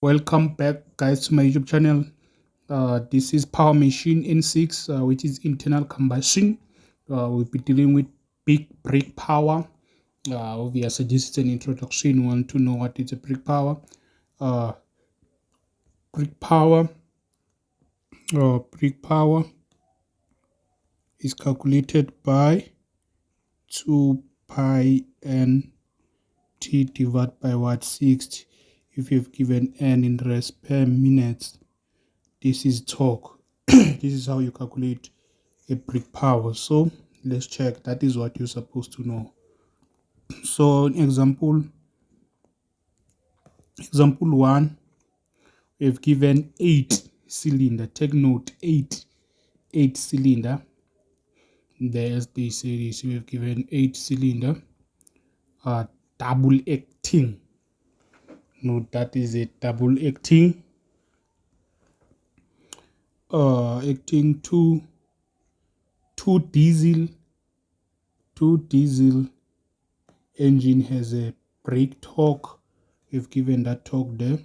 Welcome back, guys, to my YouTube channel. This is Power Machine N6, which is internal combustion. We'll be dealing with big brake power. Obviously, this is an introduction. You want to know what is a brake power? Uh, brake power, brake power is calculated by 2 pi n t divided by what 60. If you've given n in rest per minute, this is torque. This is how you calculate a brake power. So let's check. That is what you're supposed to know. So example 1, we've given 8 cylinder. Take note, 8 cylinder. There's they say this. We've given 8 cylinder, double acting. Note that is a double acting, acting two diesel engine has a brake torque. We've given that torque there,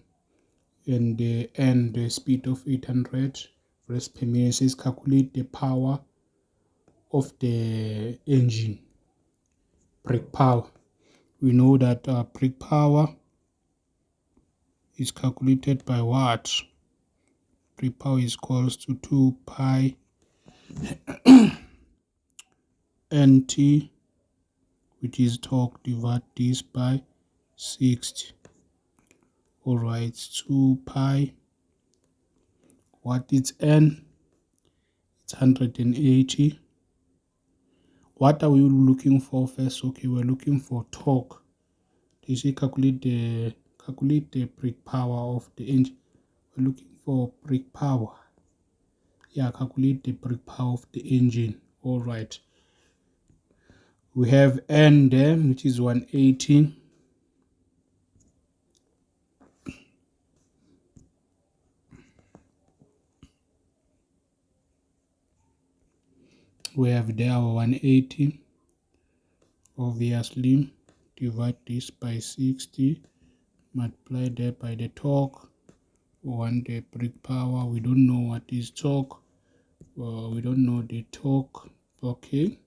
and the speed of 800 rests per minute. Says calculate the power of the engine, brake power. We know that brake power is calculated by what? Brake power is equals to 2 pi nt, which is torque, divide this by 60. All right, 2 pi, what is n? It's 180. What are we looking for first? Okay, we're looking for torque. You see, calculate the brake power of the engine. We're looking for brake power. Yeah, calculate the brake power of the engine. All right. We have n there, which is 180. We have there our 180. Obviously, divide this by 60. Multiply that by the torque. We want the brake power. We don't know what is torque. We don't know the torque. Okay.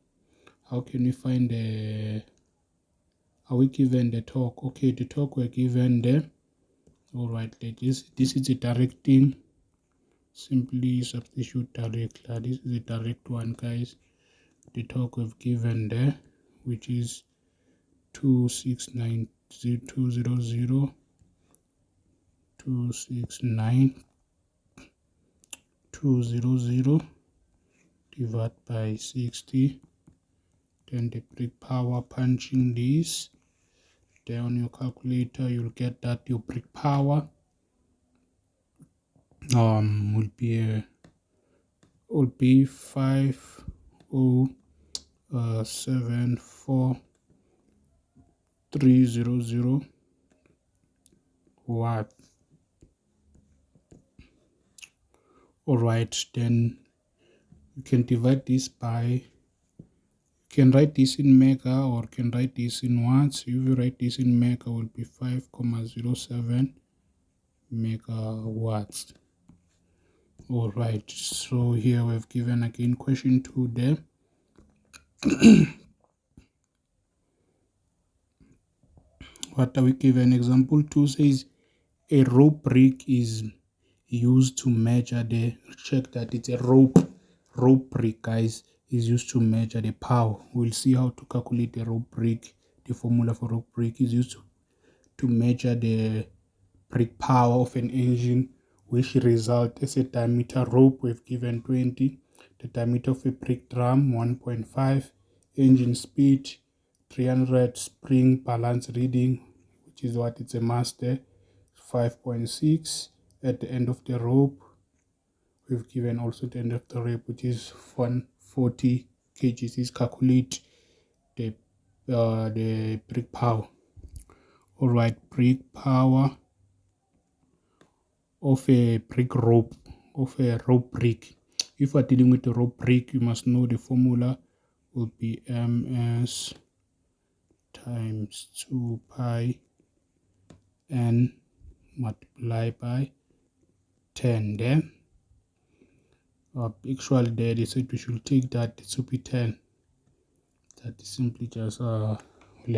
How can we find the... Are we given the torque? Okay, the torque we're given there. All right, this is a direct thing. Simply substitute direct. This is a direct one, guys. The torque we've given there, which is 269 divided by 60. Then the brake power, punching this there on your calculator, you'll get that your brake power will be 5074300 watt. All right, then you can divide this by, you can write this in mega or can write this in watts. If you write this in mega, will be 5,07 megawatts. All right, so here we've given again question 2 there. What are we given? Example 2 says a rope brake is used to measure the, check that it's a rope brake, guys, is used to measure the power. We'll see how to calculate the rope brake. The formula for rope brake is used to measure the brake power of an engine, which result as a diameter rope. We've given 20, the diameter of a brake drum 1.5, engine speed 300, spring balance reading, which is what it's a mass there, 5.6. At the end of the rope, we've given also the end of the rope, which is 140 kgs. Is calculate the brake power. All right, brake power of a brake rope, of a rope brake. If we're dealing with a rope brake, you must know the formula will be ms times 2 pi n multiply by 10 there. Actually there they said we should take that to be 10. That is simply just we'll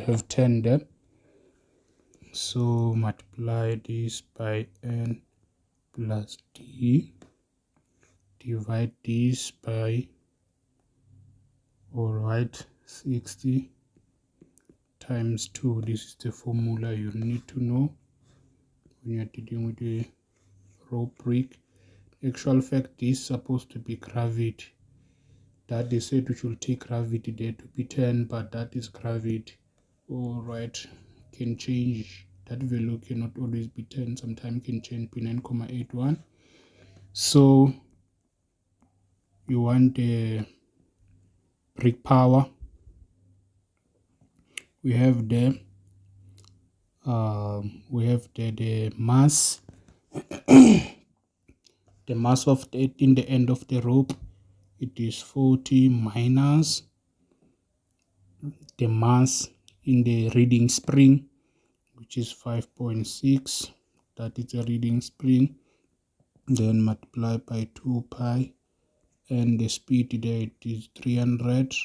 have 10 there. So multiply this by n plus d, divide this by, alright, 60 times 2. This is the formula you need to know when you're dealing with a rope brick. Actual fact, this is supposed to be gravity. That they said we should take gravity there to be 10, but that is gravity. Alright, can change. That value cannot always be 10. Sometimes can change to 9.81. So you want the brick power. We have the mass, the mass of it in the end of the rope. It is 40 minus the mass in the reading spring, which is 5.6. That is a reading spring. Then multiply by 2 pi, and the speed there it is 300.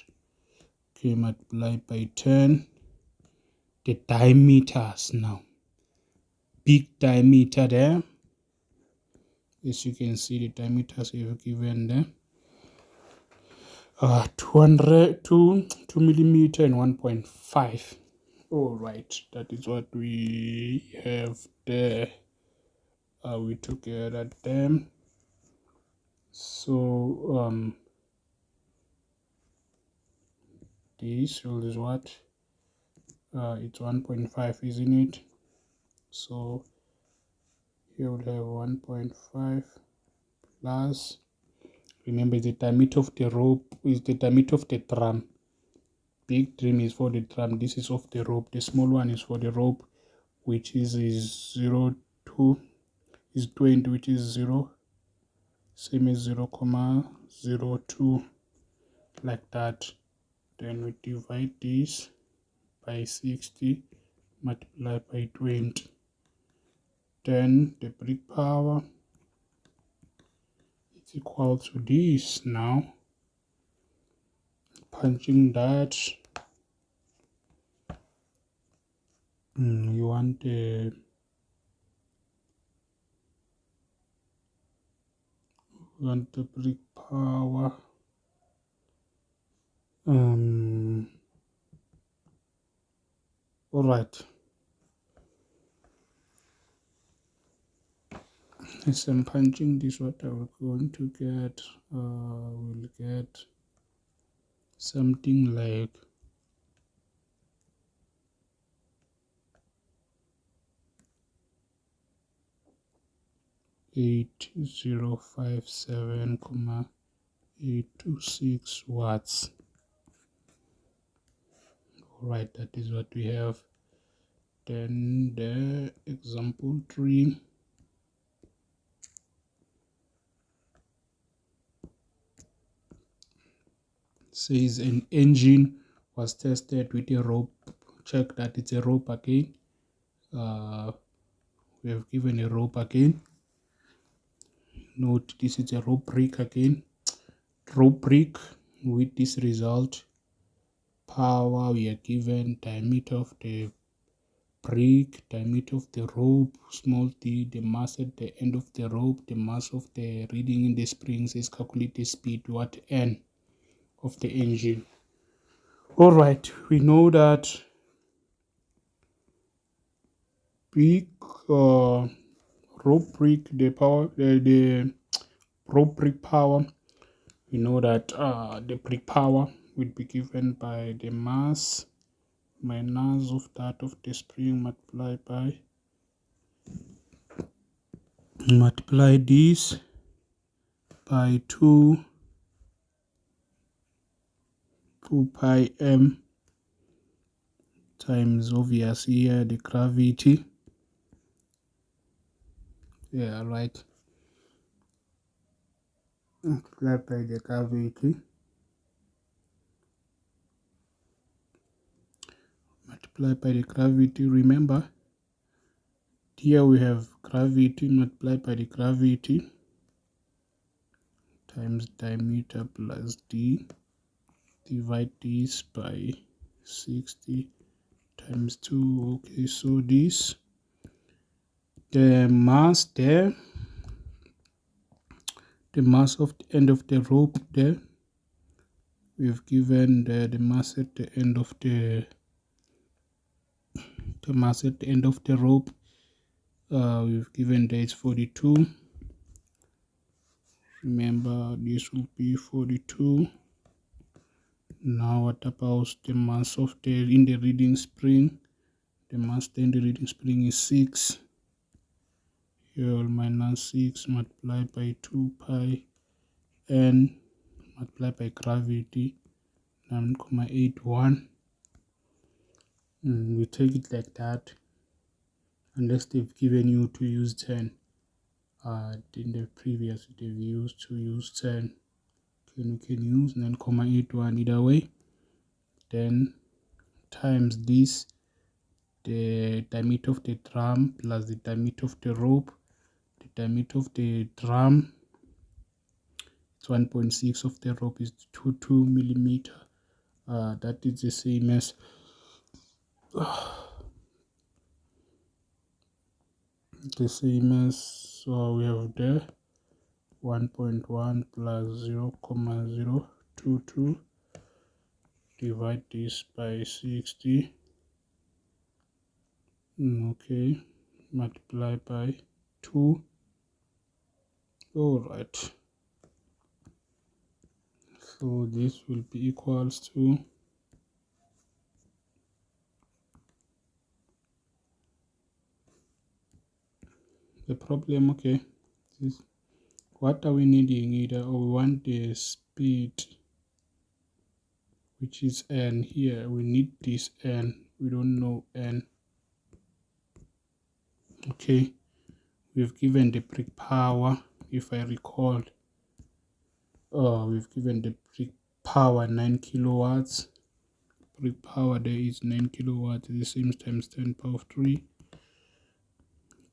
Okay, multiply by 10. The diameters now, big diameter there. As you can see, the diameters we have given there. 2 millimeter and 1.5. All right, that is what we have there. We took care of them. So this is what it's 1.5, isn't it? So here we'll have 1.5 plus, remember the diameter of the rope is the diameter of the drum. Big drum is for the drum, this is of the rope. The small one is for the rope, which is 0.2, is 20, which is 0, same as 0.02, like that. Then we divide this by 60, multiply by 20. Then the brick power is equal to this. Now punching that, you want the brick power. All right, as I'm punching this, what I'm going to get, we'll get something like 8057,826 watts. All right, that is what we have. Then the example 3. Says an engine was tested with a rope. Check that it's a rope again. We have given a rope again. Note this is a rope brick again. Rope brick with this result. Power we are given, diameter of the brick, diameter of the rope, small d, the mass at the end of the rope, the mass of the reading in the springs is calculate the speed, what n of the engine. All right, we know that big rope brick, the power, the rope brick power, we know that the brick power will be given by the mass minus of that of the spring multiplied by, multiply this by 2 pi m times, obvious here, the gravity. Yeah, right. Multiplied by the gravity. Multiplied by the gravity. Remember, Here we have gravity multiplied by the gravity times diameter plus d. Divide this by 60 times 2. Okay, so this, the mass there, the mass of the end of the rope there, we've given the mass at the end of the mass at the end of the rope. We've given that it's 42. Remember, this will be 42. Now what about the mass of the in the reading spring? The mass in the reading spring is 6. Here minus 6 multiplied by 2 pi n multiplied by gravity 9.81. We take it like that, unless they've given you to use 10. In the previous they've used to use 10. You can use 9.81 either way. Then times this, the diameter of the drum plus the diameter of the rope. The diameter of the drum, it's 1.6 of the rope is 22 millimeter. That is the same as we have there 1.1 plus 0.022. Divide this by 60. Okay, multiply by 2. All right, so this will be equals to the problem. Okay, this, what are we needing? Either we want the speed, which is n. Here we need this n, we don't know n. Okay, we've given the brake power, if I recall, we've given the brake power 9 kilowatts. Brake power there is 9 kilowatts, the same times 10 power of 3.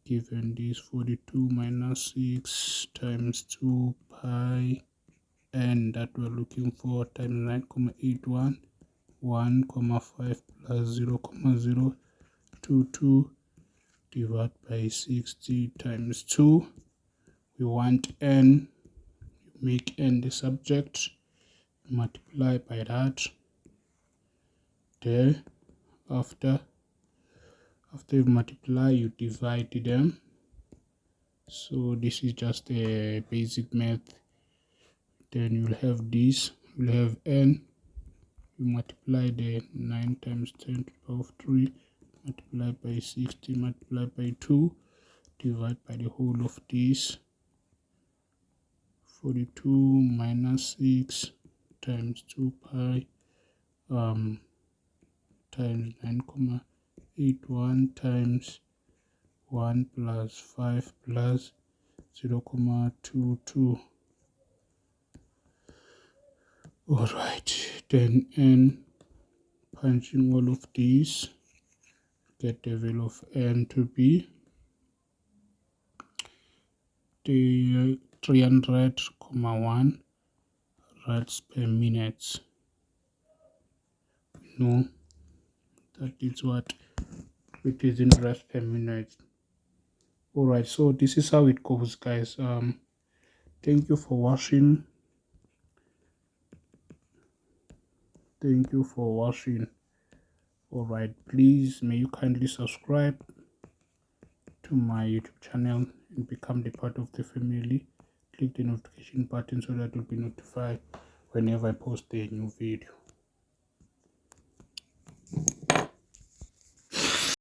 Given this 42 minus 6 times 2 pi n that we're looking for times 9.81, 1.5 plus 0.022 divided by 60 times 2. We want n, you make n the subject, multiply by that. There, after you multiply, you divide them. So this is just a basic math. Then you'll have this, you'll have n, you multiply the 9 times 10 to the power of 3, multiply by 60, multiply by 2, divide by the whole of this. 42 minus 6 times 2 pi times 9.81 times 1 plus 5 plus 0.22. Alright, then n, punching all of these, get the value of n to be the 300.1 rads per minute. No, that is what it is in rads per minute. Alright, so this is how it goes, guys. Thank you for watching. Alright, please may you kindly subscribe to my YouTube channel and become the part of the family. Click the notification button so that you'll be notified whenever I post a new video.